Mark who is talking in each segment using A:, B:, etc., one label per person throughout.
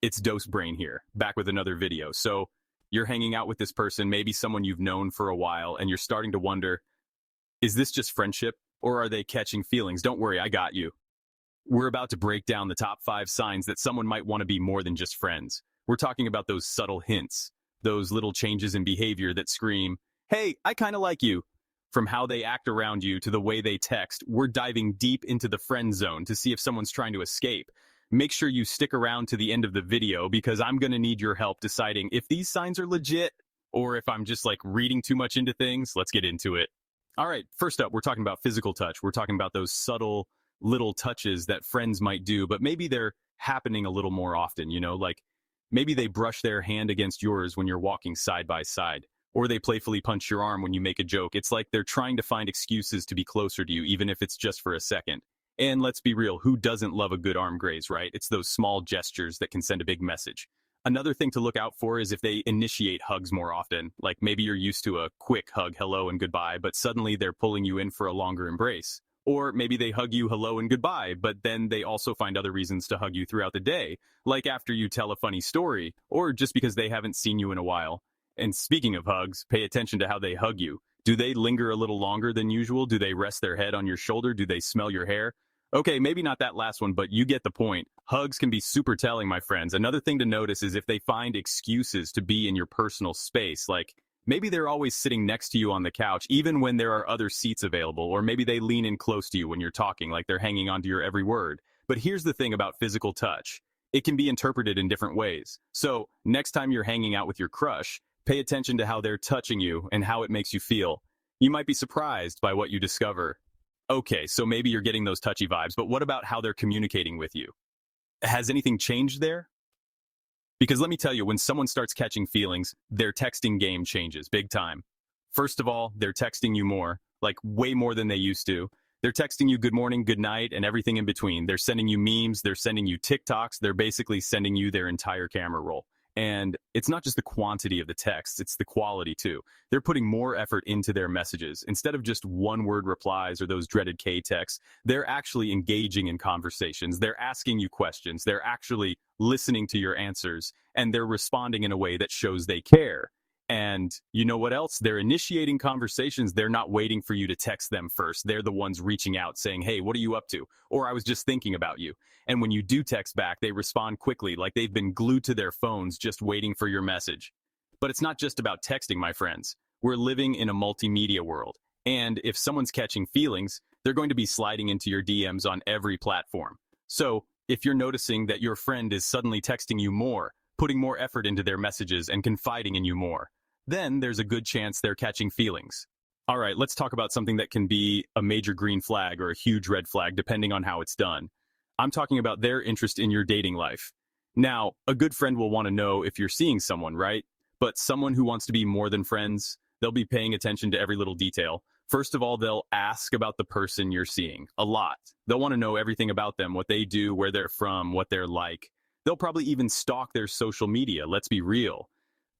A: It's Dose Brain here, back with another video. So you're hanging out with this person, maybe someone you've known for a while, and you're starting to wonder, is this just friendship or are they catching feelings? Don't worry, I got you. We're about to break down the top 5 signs that someone might want to be more than just friends. We're talking about those subtle hints, those little changes in behavior that scream, hey, I kind of like you. From how they act around you to the way they text, we're diving deep into the friend zone to see if someone's trying to escape. Make sure you stick around to the end of the video because I'm going to need your help deciding if these signs are legit or if I'm just like reading too much into things. Let's get into it. All right, first up, we're talking about physical touch. We're talking about those subtle little touches that friends might do, but maybe they're happening a little more often, like maybe they brush their hand against yours when you're walking side by side, or they playfully punch your arm when you make a joke. It's like they're trying to find excuses to be closer to you, even if it's just for a second. And let's be real, who doesn't love a good arm graze, right? It's those small gestures that can send a big message. Another thing to look out for is if they initiate hugs more often. Like maybe you're used to a quick hug, hello and goodbye, but suddenly they're pulling you in for a longer embrace. Or maybe they hug you hello and goodbye, but then they also find other reasons to hug you throughout the day, like after you tell a funny story, or just because they haven't seen you in a while. And speaking of hugs, pay attention to how they hug you. Do they linger a little longer than usual? Do they rest their head on your shoulder? Do they smell your hair? Okay, maybe not that last one, but you get the point. Hugs can be super telling, my friends. Another thing to notice is if they find excuses to be in your personal space, like maybe they're always sitting next to you on the couch, even when there are other seats available, or maybe they lean in close to you when you're talking, like they're hanging onto your every word. But here's the thing about physical touch. It can be interpreted in different ways. So next time you're hanging out with your crush, pay attention to how they're touching you and how it makes you feel. You might be surprised by what you discover. Okay, so maybe you're getting those touchy vibes, but what about how they're communicating with you? Has anything changed there? Because let me tell you, when someone starts catching feelings, their texting game changes big time. First of all, they're texting you more, like way more than they used to. They're texting you good morning, good night, and everything in between. They're sending you memes, they're sending you TikToks, they're basically sending you their entire camera roll. And it's not just the quantity of the texts, it's the quality too. They're putting more effort into their messages. Instead of just one-word replies or those dreaded K texts, they're actually engaging in conversations. They're asking you questions. They're actually listening to your answers, and they're responding in a way that shows they care. And you know what else? They're initiating conversations. They're not waiting for you to text them first. They're the ones reaching out saying, hey, what are you up to? Or I was just thinking about you. And when you do text back, they respond quickly, like they've been glued to their phones just waiting for your message. But it's not just about texting, my friends. We're living in a multimedia world. And if someone's catching feelings, they're going to be sliding into your DMs on every platform. So if you're noticing that your friend is suddenly texting you more, putting more effort into their messages and confiding in you more, then there's a good chance they're catching feelings. All right, let's talk about something that can be a major green flag or a huge red flag, depending on how it's done. I'm talking about their interest in your dating life. Now, a good friend will want to know if you're seeing someone, right? But someone who wants to be more than friends, they'll be paying attention to every little detail. First of all, they'll ask about the person you're seeing a lot. They'll want to know everything about them, what they do, where they're from, what they're like. They'll probably even stalk their social media, let's be real.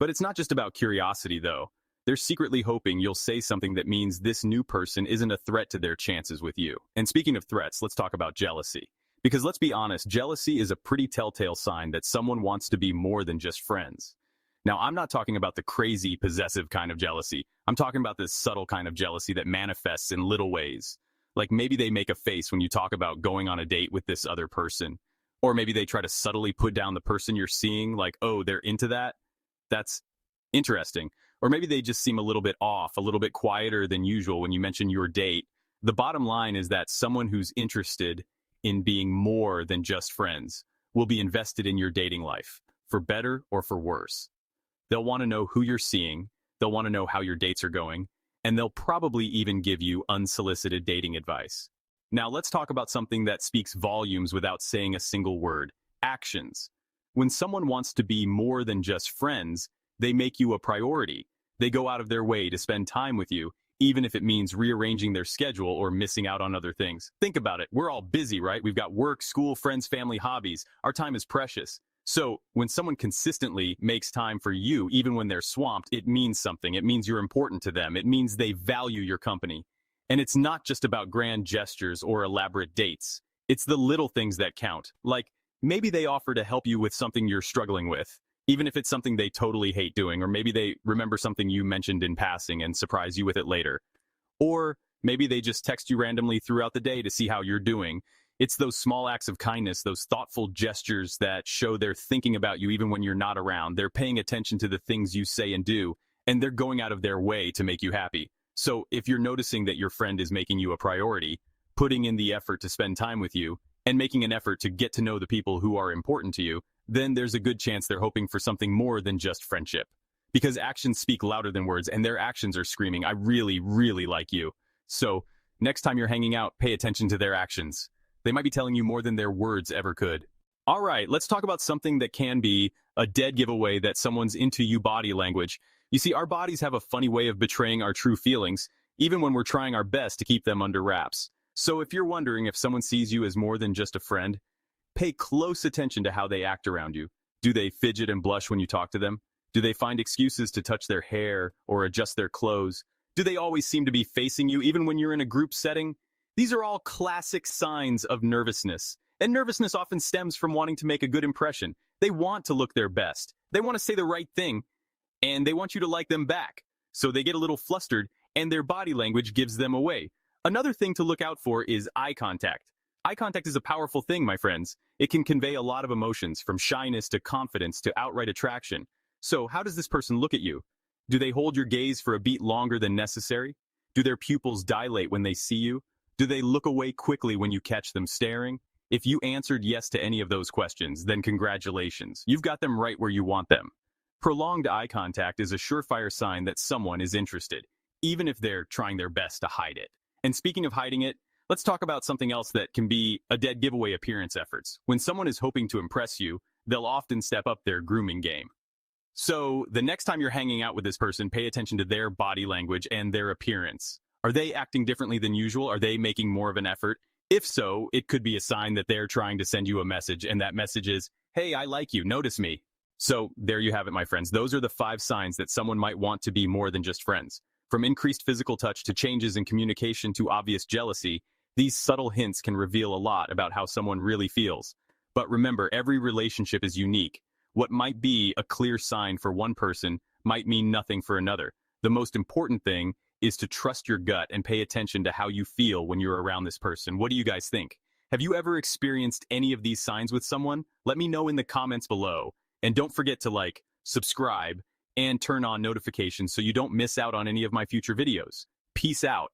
A: But it's not just about curiosity, though. They're secretly hoping you'll say something that means this new person isn't a threat to their chances with you. And speaking of threats, let's talk about jealousy. Because let's be honest, jealousy is a pretty telltale sign that someone wants to be more than just friends. Now, I'm not talking about the crazy, possessive kind of jealousy. I'm talking about this subtle kind of jealousy that manifests in little ways. Like maybe they make a face when you talk about going on a date with this other person. Or maybe they try to subtly put down the person you're seeing, like, oh, they're into that? That's interesting. Or maybe they just seem a little bit off, a little bit quieter than usual when you mention your date. The bottom line is that someone who's interested in being more than just friends will be invested in your dating life, for better or for worse. They'll want to know who you're seeing, they'll want to know how your dates are going, and they'll probably even give you unsolicited dating advice. Now let's talk about something that speaks volumes without saying a single word: actions. When someone wants to be more than just friends, they make you a priority. They go out of their way to spend time with you, even if it means rearranging their schedule or missing out on other things. Think about it. We're all busy, right? We've got work, school, friends, family, hobbies. Our time is precious. So when someone consistently makes time for you, even when they're swamped, it means something. It means you're important to them. It means they value your company. And it's not just about grand gestures or elaborate dates. It's the little things that count, like maybe they offer to help you with something you're struggling with, even if it's something they totally hate doing, or maybe they remember something you mentioned in passing and surprise you with it later. Or maybe they just text you randomly throughout the day to see how you're doing. It's those small acts of kindness, those thoughtful gestures that show they're thinking about you even when you're not around. They're paying attention to the things you say and do, and they're going out of their way to make you happy. So if you're noticing that your friend is making you a priority, putting in the effort to spend time with you, and making an effort to get to know the people who are important to you, then there's a good chance they're hoping for something more than just friendship. Because actions speak louder than words, and their actions are screaming, I really, really like you. So next time you're hanging out, pay attention to their actions. They might be telling you more than their words ever could. All right, let's talk about something that can be a dead giveaway that someone's into you body language. You see, our bodies have a funny way of betraying our true feelings, even when we're trying our best to keep them under wraps. So if you're wondering if someone sees you as more than just a friend, pay close attention to how they act around you. Do they fidget and blush when you talk to them? Do they find excuses to touch their hair or adjust their clothes? Do they always seem to be facing you even when you're in a group setting? These are all classic signs of nervousness. And nervousness often stems from wanting to make a good impression. They want to look their best. They want to say the right thing, and they want you to like them back. So they get a little flustered, and their body language gives them away. Another thing to look out for is eye contact. Eye contact is a powerful thing, my friends. It can convey a lot of emotions, from shyness to confidence to outright attraction. So how does this person look at you? Do they hold your gaze for a beat longer than necessary? Do their pupils dilate when they see you? Do they look away quickly when you catch them staring? If you answered yes to any of those questions, then congratulations. You've got them right where you want them. Prolonged eye contact is a surefire sign that someone is interested, even if they're trying their best to hide it. And speaking of hiding it, let's talk about something else that can be a dead giveaway: appearance efforts. When someone is hoping to impress you, they'll often step up their grooming game. So the next time you're hanging out with this person, pay attention to their body language and their appearance. Are they acting differently than usual? Are they making more of an effort? If so, it could be a sign that they're trying to send you a message, and that message is, hey, I like you, notice me. So there you have it, my friends. Those are the 5 signs that someone might want to be more than just friends. From increased physical touch to changes in communication to obvious jealousy, these subtle hints can reveal a lot about how someone really feels. But remember, every relationship is unique. What might be a clear sign for one person might mean nothing for another. The most important thing is to trust your gut and pay attention to how you feel when you're around this person. What do you guys think? Have you ever experienced any of these signs with someone? Let me know in the comments below. And don't forget to like, subscribe, and turn on notifications so you don't miss out on any of my future videos. Peace out.